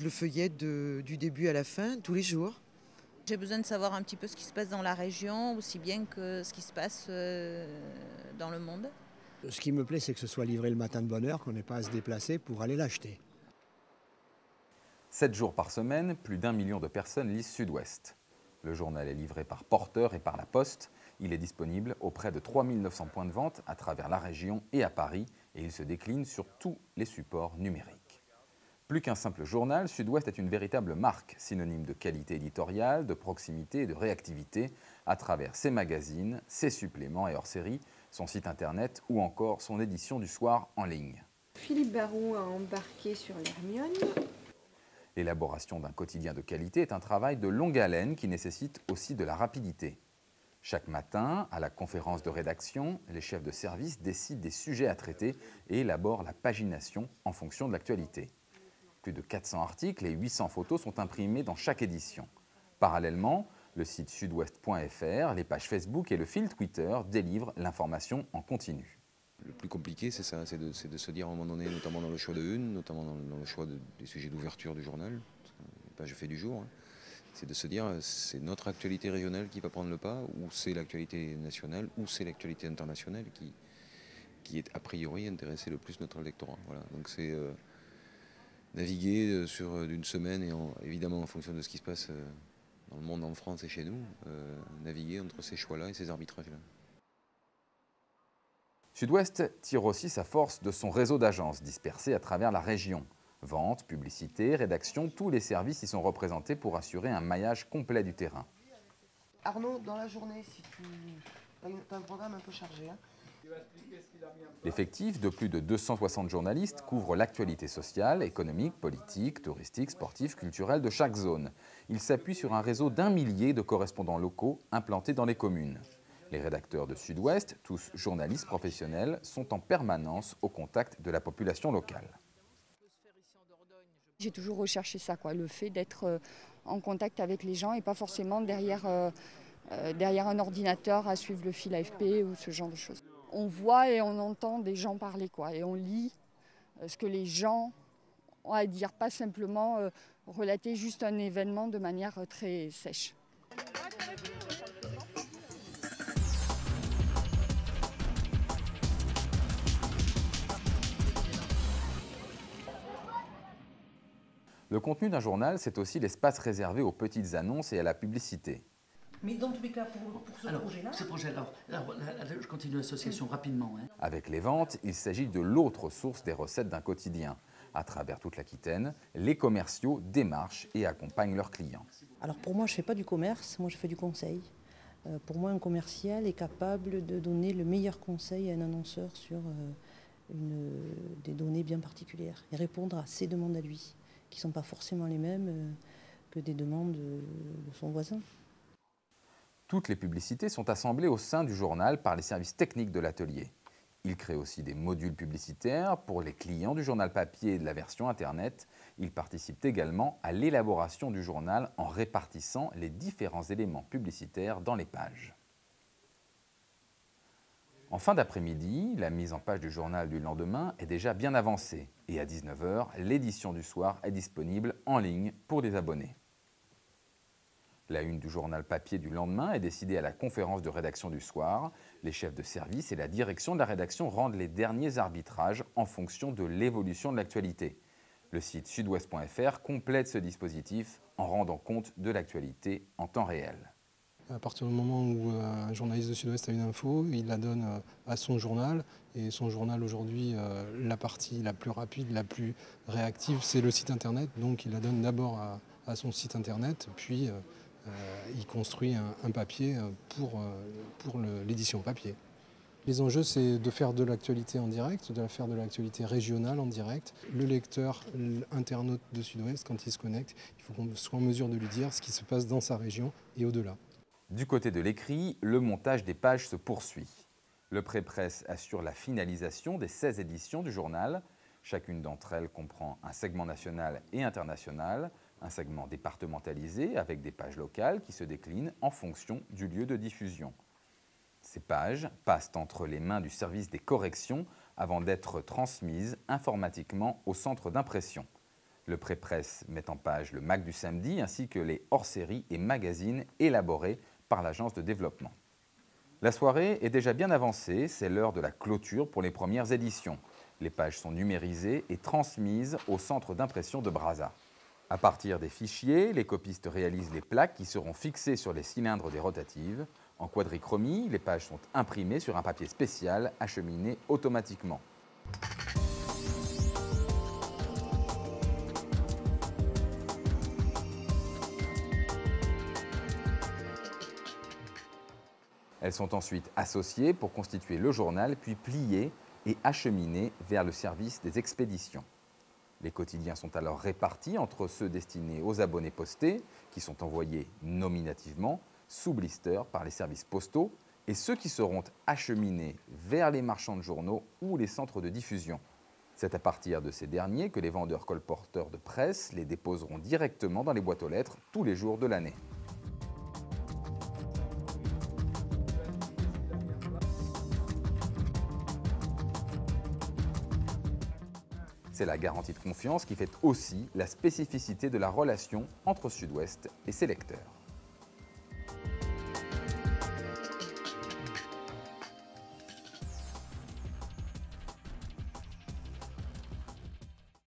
Je le feuillette du début à la fin, tous les jours. J'ai besoin de savoir un petit peu ce qui se passe dans la région, aussi bien que ce qui se passe dans le monde. Ce qui me plaît, c'est que ce soit livré le matin de bonne heure, qu'on n'ait pas à se déplacer pour aller l'acheter. 7 jours par semaine, plus d'1 million de personnes lisent Sud-Ouest. Le journal est livré par porteur et par la poste. Il est disponible auprès de 3900 points de vente à travers la région et à Paris et il se décline sur tous les supports numériques. Plus qu'un simple journal, Sud-Ouest est une véritable marque, synonyme de qualité éditoriale, de proximité et de réactivité à travers ses magazines, ses suppléments et hors-série, son site internet ou encore son édition du soir en ligne. Philippe Barrault a embarqué sur l'Hermione. L'élaboration d'un quotidien de qualité est un travail de longue haleine qui nécessite aussi de la rapidité. Chaque matin, à la conférence de rédaction, les chefs de service décident des sujets à traiter et élaborent la pagination en fonction de l'actualité. Plus de 400 articles et 800 photos sont imprimés dans chaque édition. Parallèlement, le site sudouest.fr, les pages Facebook et le fil Twitter délivrent l'information en continu. Le plus compliqué, c'est ça, c'est de se dire à un moment donné, notamment dans le choix de une, notamment dans le choix des sujets d'ouverture du journal, les pages fait du jour, hein, c'est de se dire c'est notre actualité régionale qui va prendre le pas, ou c'est l'actualité nationale, ou c'est l'actualité internationale qui est a priori intéresser le plus notre lectorat. Voilà. Donc c'est naviguer sur d'une semaine et évidemment en fonction de ce qui se passe dans le monde, en France et chez nous, naviguer entre ces choix-là et ces arbitrages-là. Sud-Ouest tire aussi sa force de son réseau d'agences dispersées à travers la région. Vente, publicité, rédaction, tous les services y sont représentés pour assurer un maillage complet du terrain. Arnaud, dans la journée, si tu as un programme un peu chargé, hein. L'effectif de plus de 260 journalistes couvre l'actualité sociale, économique, politique, touristique, sportive, culturelle de chaque zone. Il s'appuie sur un réseau d'1 millier de correspondants locaux implantés dans les communes. Les rédacteurs de Sud-Ouest, tous journalistes professionnels, sont en permanence au contact de la population locale. J'ai toujours recherché ça, le fait d'être en contact avec les gens et pas forcément derrière un ordinateur à suivre le fil AFP ou ce genre de choses. On voit et on entend des gens parler, et on lit ce que les gens ont à dire, pas simplement relater juste un événement de manière très sèche. Le contenu d'un journal, c'est aussi l'espace réservé aux petites annonces et à la publicité. Mais dans tous les cas, pour ce projet-là... Ce projet-là, je continue l'association rapidement. Hein. Avec les ventes, il s'agit de l'autre source des recettes d'un quotidien. À travers toute l'Aquitaine, les commerciaux démarchent et accompagnent leurs clients. Alors pour moi, je ne fais pas du commerce, moi je fais du conseil. Pour moi, un commercial est capable de donner le meilleur conseil à un annonceur sur des données bien particulières et répondre à ses demandes à lui, qui ne sont pas forcément les mêmes que des demandes de son voisin. Toutes les publicités sont assemblées au sein du journal par les services techniques de l'atelier. Il crée aussi des modules publicitaires pour les clients du journal papier et de la version Internet. Il participe également à l'élaboration du journal en répartissant les différents éléments publicitaires dans les pages. En fin d'après-midi, la mise en page du journal du lendemain est déjà bien avancée. Et à 19 h, l'édition du soir est disponible en ligne pour les abonnés. La une du journal papier du lendemain est décidée à la conférence de rédaction du soir. Les chefs de service et la direction de la rédaction rendent les derniers arbitrages en fonction de l'évolution de l'actualité. Le site sudouest.fr complète ce dispositif en rendant compte de l'actualité en temps réel. À partir du moment où un journaliste de Sud-Ouest a une info, il la donne à son journal. Et son journal aujourd'hui, la partie la plus rapide, la plus réactive, c'est le site internet. Donc il la donne d'abord à son site internet, puis il construit un papier pour l'édition papier. Les enjeux, c'est de faire de l'actualité en direct, de faire de l'actualité régionale en direct. Le lecteur, l'internaute de Sud-Ouest, quand il se connecte, il faut qu'on soit en mesure de lui dire ce qui se passe dans sa région et au-delà. Du côté de l'écrit, le montage des pages se poursuit. Le pré-presse assure la finalisation des 16 éditions du journal. Chacune d'entre elles comprend un segment national et international, un segment départementalisé avec des pages locales qui se déclinent en fonction du lieu de diffusion. Ces pages passent entre les mains du service des corrections avant d'être transmises informatiquement au centre d'impression. Le pré-presse met en page le MAC du samedi ainsi que les hors-séries et magazines élaborés par l'agence de développement. La soirée est déjà bien avancée, c'est l'heure de la clôture pour les premières éditions. Les pages sont numérisées et transmises au centre d'impression de Brazza. À partir des fichiers, les copistes réalisent les plaques qui seront fixées sur les cylindres des rotatives. En quadrichromie, les pages sont imprimées sur un papier spécial acheminé automatiquement. Elles sont ensuite associées pour constituer le journal, puis pliées et acheminées vers le service des expéditions. Les quotidiens sont alors répartis entre ceux destinés aux abonnés postés, qui sont envoyés nominativement, sous blister par les services postaux, et ceux qui seront acheminés vers les marchands de journaux ou les centres de diffusion. C'est à partir de ces derniers que les vendeurs colporteurs de presse les déposeront directement dans les boîtes aux lettres tous les jours de l'année. C'est la garantie de confiance qui fait aussi la spécificité de la relation entre Sud-Ouest et ses lecteurs.